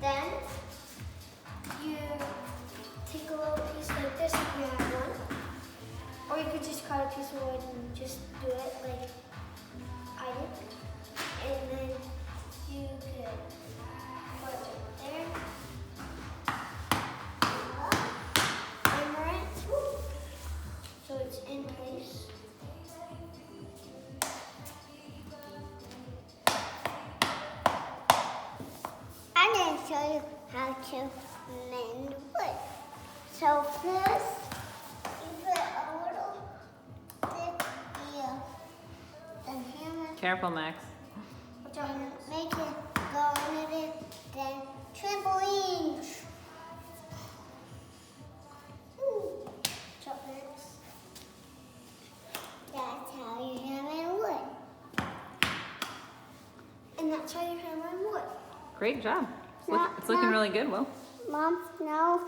Then you take a little piece like this if you have one. Or you could just cut a piece of wood and just do it like I did. And then you could put it there. Hammer it so it's in place. I'm going to show you how to mend wood. So first, you put a little bit here. Then hammer. Careful, Max. And make it go under it. Then trampolines. Chopsticks. That's how you hammer wood. And that's how you hammer wood. Great job. No, It's looking no. really good, Will. Mom, now